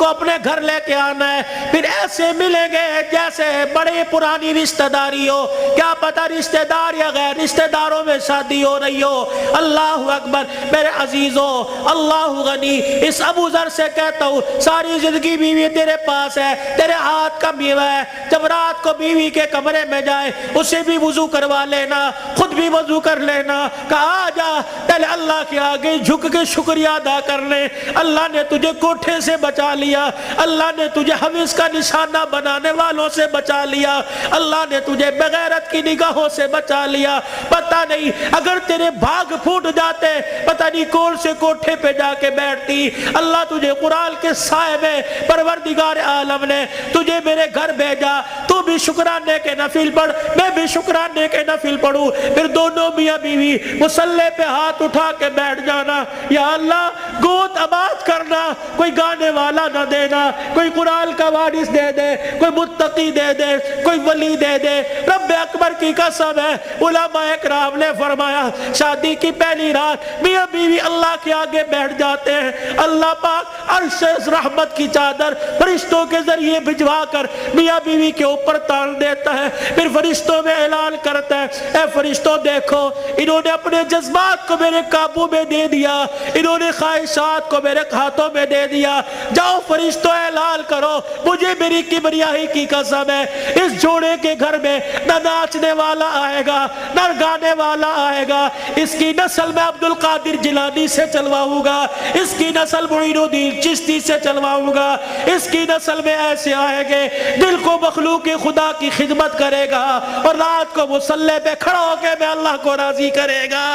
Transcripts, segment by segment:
کو اپنے گھر لے کے آنا ہے، پھر ایسے ملیں گے جیسے بڑے پرانی رشتہ داری ہو، کیا پتہ رشتہ دار یا غیر رشتہ داروں میں شادی ہو رہی ہو۔ اللہ اکبر میرے عزیزو، اللہ غنی، اس ابو ذر سے کہتا ہوں ساری زندگی بیوی تیرے پاس ہے، تیرے ہاتھ کا میوہ ہے، جب رات کو بیوی کے کمرے میں جائے اسے بھی وضو کروا لینا، خود بھی وضو کر لینا، کہا جا پہلے اللہ کے آگے جھک کے شکریہ ادا کر لے، اللہ نے تجھے کوٹھے سے بچا لیا، اللہ نے تجھے حوث کا نشانہ بنانے والوں سے بچا لیا، اللہ نے تجھے بغیرت کی نگاہوں سے بچا لیا، پتہ نہیں اگر تیرے بھاگ پھوٹ جاتے پتہ نہیں کون سے کوٹھے پہ جا کے بیٹھتی۔ اللہ تجھے قرآن کے سائے میں پروردگار عالم نے تجھے میرے گھر بھیجا، تو بھی شکرانے کے نفل پڑھ، میں بھی شکرانے کے نفل پڑھوں، پھر دونوں میاں بیوی مصلی پہ ہاتھ اٹھا کے بیٹھ جانا، یا اللہ گود آباد کرنا، کوئی گانے والا نہ دینا، کوئی قرآن کا وارث دے دے، کوئی متقی دے دے، کوئی ولی دے دے۔ رب اکبر کی قسم ہے، علماء اکرام نے فرمایا شادی کی پہلی رات میاں بیوی اللہ کے آگے بیٹھ جاتے ہیں، اللہ پاک عرش رحمت کی چادر فرشتوں کے ذریعے بھجوا کر میاں بیوی کے اوپر تان دیتا ہے، پھر فرشتوں میں اعلان کرتا ہے اے فرشتوں دیکھو انہوں نے اپنے جذبات کو میرے قابو میں دے دیا، انہوں نے خواہشات کو میرے ہاتھوں میں دے دیا، جاؤ فرشتوں اعلان کرو مجھے میری کبریائی کی قسم ہے اس جوڑے کے گھر میں نہ ناچنے والا آئے گا نہ گانے والا آئے گا، اس کی نسل میں عبد القادر جیلانی سے چلواؤں گا، اس کی نسل معین الدین چشتی سے چلواؤں گا، اس کی نسل میں ایسے آئے گے دل کو مخلوق خدا کی خدمت کرے گا اور رات کو مصلی پہ کھڑا ہو کے میں اللہ کو راضی کرے گا۔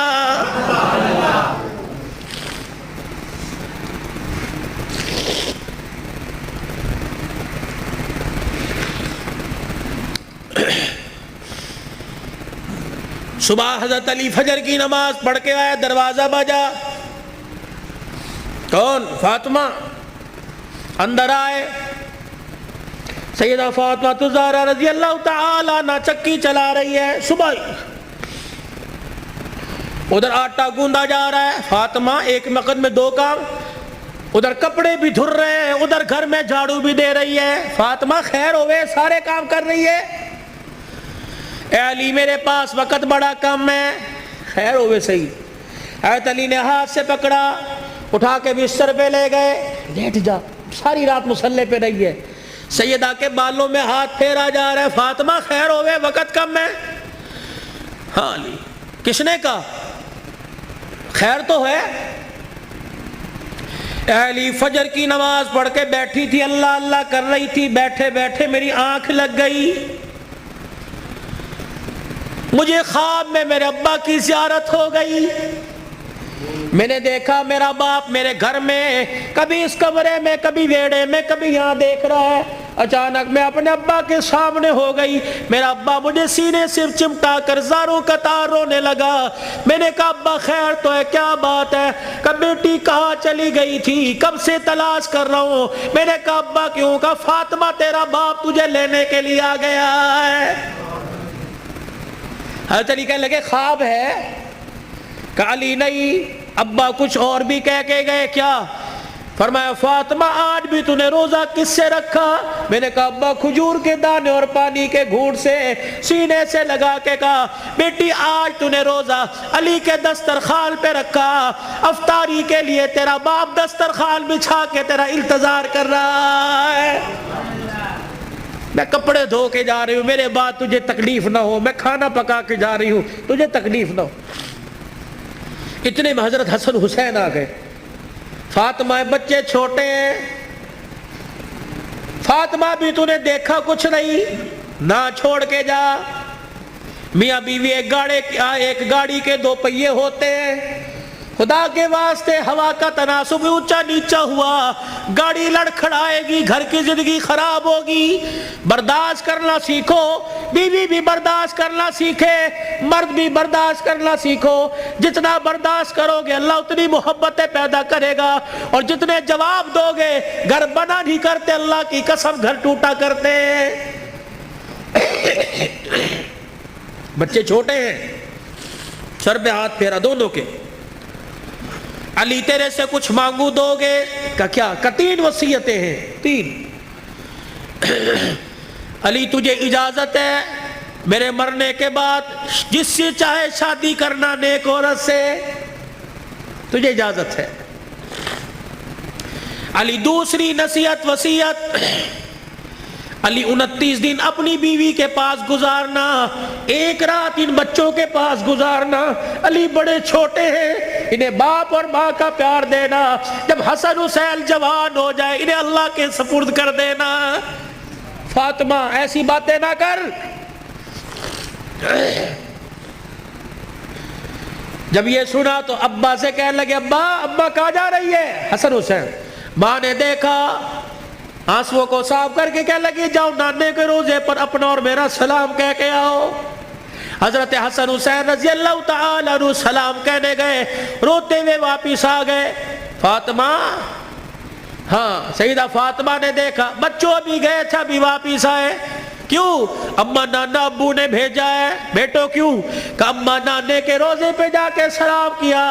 صبح حضرت علی فجر کی نماز پڑھ کے آیا، دروازہ بجا، کون؟ فاطمہ، اندر آئے، سیدہ فاطمہ الزہرا رضی اللہ تعالی عنہ چکی چلا رہی ہے، صبح ادھر آٹا گوندا جا رہا ہے، فاطمہ ایک وقت میں دو کام، ادھر کپڑے بھی دھر رہے ہیں، ادھر گھر میں جھاڑو بھی دے رہی ہے، فاطمہ خیر ہوئے سارے کام کر رہی ہے، اے علی میرے پاس وقت بڑا کم ہے، خیر ہوئے صحیح، حضرت علی نے ہاتھ سے پکڑا، اٹھا کے بستر پہ لے گئے، لیٹ جا، ساری رات مصلی پہ رہی ہے، سیدہ کے بالوں میں ہاتھ پھیرا جا رہا ہے، فاطمہ خیر ہوئے وقت کم ہے، ہاں علی کس نے کہا خیر تو ہے، اے علی فجر کی نماز پڑھ کے بیٹھی تھی، اللہ اللہ کر رہی تھی، بیٹھے بیٹھے میری آنکھ لگ گئی، مجھے خواب میں میرے ابا کی زیارت ہو گئی، میں نے دیکھا میرا باپ میرے گھر میں کبھی اس کمرے میں کبھی ویڑے میں کبھی یہاں دیکھ رہا ہے، اچانک میں اپنے ابا کے سامنے ہو گئی، میرا ابا مجھے سینے سے چمٹا کر زاروں قطار رونے لگا، میں نے کہا ابا خیر تو ہے کیا بات ہے، کب بیٹی کہاں چلی گئی تھی، کب سے تلاش کر رہا ہوں، میں نے کہا ابا کیوں، کہا فاطمہ تیرا باپ تجھے لینے کے لیے آ گیا ہے، حضرت علی کہنے لگے خواب ہے، کہا علی نہیں، ابا کچھ اور بھی کہہ کے گئے کیا، فرمایا فاطمہ آج بھی تو نے روزہ کس سے رکھا، میں نے کہا ابا کھجور کے دانے اور پانی کے گھونٹ سے، سینے سے لگا کے کہا بیٹی آج تو نے روزہ علی کے دسترخوان پہ رکھا، افطاری کے لیے تیرا باپ دسترخوان بچھا کے تیرا انتظار کر رہا ہے، میں کپڑے دھو کے جا رہی ہوں، میرے بعد تجھے تکلیف نہ ہو، میں کھانا پکا کے جا رہی ہوں تجھے تکلیف نہ ہو، اتنے میں حضرت حسن حسین آ گئے، فاطمہ بچے چھوٹے ہیں، فاطمہ بھی تو نے دیکھا کچھ نہیں، نہ چھوڑ کے جا، میاں بیوی ایک گاڑی کے دو پہیے ہوتے ہیں، خدا کے واسطے ہوا کا تناسب اونچا نیچا ہوا، گاڑی لڑکھڑائے گی، گھر کی زندگی خراب ہوگی، برداشت کرنا سیکھو، بیوی بھی برداشت کرنا سیکھے، مرد بھی برداشت کرنا سیکھو، جتنا برداشت کرو گے اللہ اتنی محبتیں پیدا کرے گا، اور جتنے جواب دو گے گھر بنا نہیں کرتے، اللہ کی قسم گھر ٹوٹا کرتے ہیں، بچے چھوٹے ہیں، سر پہ ہاتھ پھیرا دونوں کے، علی تیرے سے کچھ مانگو دو گے؟ کہ کیا؟ کہ 3 وصیتیں ہیں، 3۔ علی تجھے اجازت ہے میرے مرنے کے بعد جس سے چاہے شادی کرنا نیک عورت سے، تجھے اجازت ہے۔ علی دوسری نصیحت وصیت، علی 29 دن اپنی بیوی کے پاس گزارنا، 1 رات ان بچوں کے پاس گزارنا۔ علی بڑے چھوٹے ہیں، انہیں باپ اور ماں کا پیار دینا، جب حسن حسین جوان ہو جائے انہیں اللہ کے سپرد کر دینا۔ فاطمہ ایسی باتیں نہ کر۔ جب یہ سنا تو ابا سے کہنے لگے ابا کہاں جا رہی ہے؟ حسن حسین۔ ماں نے دیکھا، آنسوؤں کو صاف کر کے کہنے لگی جاؤ نانے کے روزے پر اپنا اور میرا سلام کہہ کے آؤ۔ حضرت حسن حسین رضی اللہ تعالیٰ عنہ سلام کہنے گئے، روتے ہوئے واپس آ گئے۔ فاطمہ، ہاں سیدہ فاطمہ نے دیکھا بچوں ابھی گئے تھے ابھی واپس آئے، کیوں؟ اما نانا ابو نے بھیجا ہے۔ بیٹو کیوں؟ کہ اما نانے کے روزے پہ جا کے سلام کیا،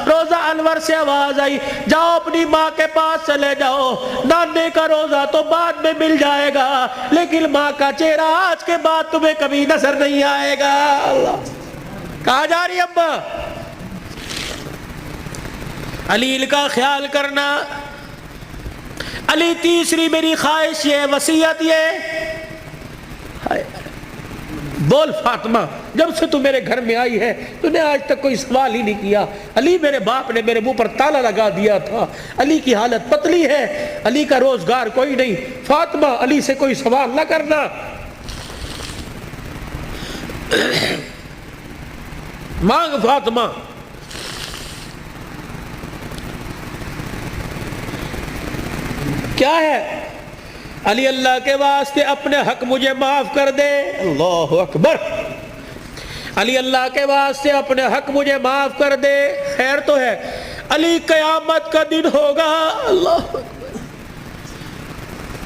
روزہ انور سے آواز آئی جاؤ اپنی ماں کے پاس چلے جاؤ، نانے کا روزہ تو بعد میں مل جائے گا لیکن ماں کا چہرہ آج کے بعد تمہیں کبھی نظر نہیں آئے گا۔ اللہ، کہاں جا رہی ابا؟ علی کا خیال کرنا۔ علی تیسری میری خواہش یہ، وصیت یہ، بول فاطمہ جب سے تو میرے گھر میں آئی ہے تو نے آج تک کوئی سوال ہی نہیں کیا۔ علی میرے باپ نے میرے منہ پر تالا لگا دیا تھا، علی کی حالت پتلی ہے، علی کا روزگار کوئی نہیں، فاطمہ علی سے کوئی سوال نہ کرنا۔ مانگ فاطمہ۔ کیا ہے؟ علی اللہ کے واسطے اپنے حق مجھے معاف کر دے۔ اللہ اکبر۔ علی اللہ کے واسطے اپنے حق مجھے معاف کر دے۔ خیر تو ہے، علی قیامت کا دن ہوگا، اللہ اکبر،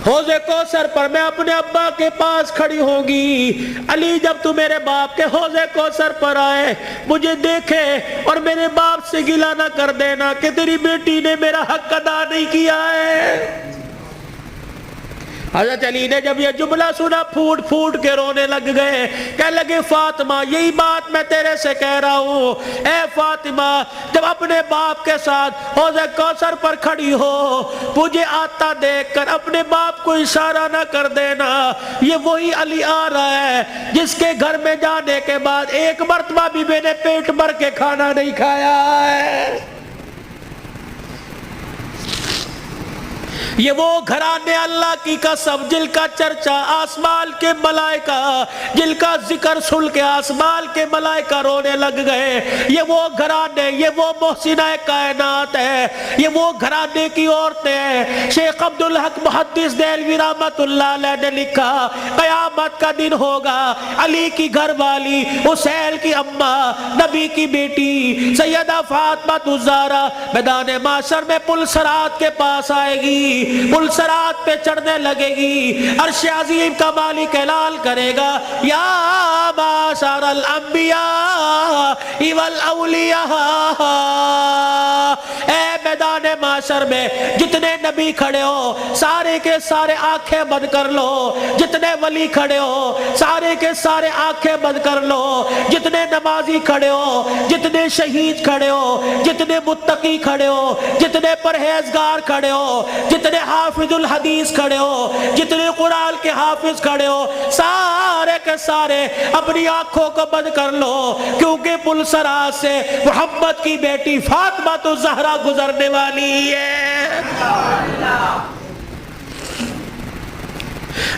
حوض کوثر پر میں اپنے ابا کے پاس کھڑی ہوں گی۔ علی جب تو میرے باپ کے حوض کوثر پر آئے مجھے دیکھے اور میرے باپ سے گلہ نہ کر دینا کہ تیری بیٹی نے میرا حق ادا نہیں کیا ہے۔ حضرت علی نے جب یہ جملہ سنا پھوٹ پھوٹ کے رونے لگ گئے، کہنے لگے فاطمہ یہی بات میں تیرے سے کہہ رہا ہوں، اے فاطمہ جب اپنے باپ کے ساتھ حوض کوثر پر کھڑی ہو مجھے آتا دیکھ کر اپنے باپ کو اشارہ نہ کر دینا۔ یہ وہی علی آ رہا ہے جس کے گھر میں جانے کے بعد ایک مرتبہ بھی میں نے پیٹ بھر کے کھانا نہیں کھایا ہے۔ یہ وہ گھرانے اللہ کی قسم جن کا چرچا آسمان کے ملائکہ، جن کا ذکر سن کے آسمان کے ملائکہ رونے لگ گئے۔ یہ وہ گھرانے، یہ وہ محسنہ کائنات ہے، یہ وہ گھرانے کی عورتیں ہیں۔ شیخ عبدالحق محدث دہلوی رحمت اللہ علیہ نے لکھا قیامت کا دن ہوگا، علی کی گھر والی، حسین کی اماں، نبی کی بیٹی سیدہ فاطمہ الزہرا میدان معاشر میں پل صراط کے پاس آئے گی، پل صراط پہ چڑھنے لگے گی، عرش عظیم کا مالک اعلان کرے گا یا معاشر الانبیاء والاولیاء، اے میدان معاشر میں جتنے نبی کھڑے ہو سارے کے سارے آنکھیں بند کر لو، جتنے ولی کھڑے ہو سارے کے سارے آنکھیں بند کر لو، جتنے نمازی کھڑے ہو، جتنے شہید کھڑے ہو، جتنے متقی کھڑے ہو، جتنے پرہیزگار کھڑے ہو، جتنے حافظ الحدیث کھڑے ہو، جتنے قرآن کے حافظ کھڑے ہو، سارے کے سارے اپنی آنکھوں کو بند کر لو، کیونکہ پل صراط سے محمد کی بیٹی فاطمہ الزہرا گزرنے والی ہے،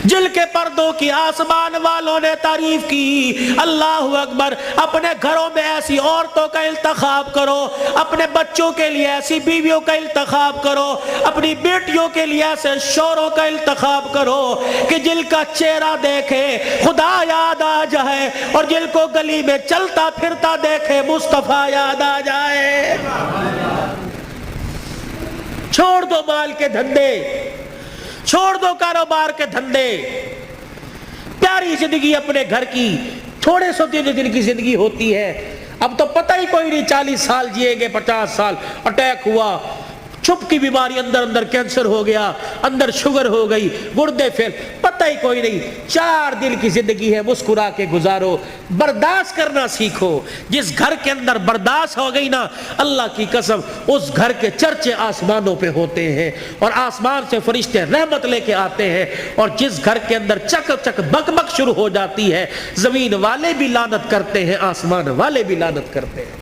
جل کے پردوں کی آسمان والوں نے تعریف کی۔ اللہ اکبر۔ اپنے گھروں میں ایسی عورتوں کا انتخاب کرو، اپنے بچوں کے لیے ایسی بیویوں کا انتخاب کرو، اپنی بیٹیوں کے لیے ایسے شوہروں کا انتخاب کرو کہ جن کا چہرہ دیکھے خدا یاد آ جائے اور جن کو گلی میں چلتا پھرتا دیکھے مصطفیٰ یاد آ جائے۔ چھوڑ دو مال کے دھندے، چھوڑ دو کاروبار کے دھندے، پیاری زندگی اپنے گھر کی، تھوڑے سو دن کی زندگی ہوتی ہے، اب تو پتہ ہی کوئی نہیں 40 سال جیے گے 50 سال، اٹیک ہوا، چھپ کی بیماری، اندر اندر کینسر ہو گیا، اندر شوگر ہو گئی، گردے فیل، پتہ ہی کوئی نہیں۔ 4 دن کی زندگی ہے، مسکرا کے گزارو، برداشت کرنا سیکھو۔ جس گھر کے اندر برداشت ہو گئی نا، اللہ کی قسم اس گھر کے چرچے آسمانوں پہ ہوتے ہیں اور آسمان سے فرشتے رحمت لے کے آتے ہیں، اور جس گھر کے اندر چک چک بک بک شروع ہو جاتی ہے، زمین والے بھی لعنت کرتے ہیں، آسمان والے بھی لعنت کرتے ہیں۔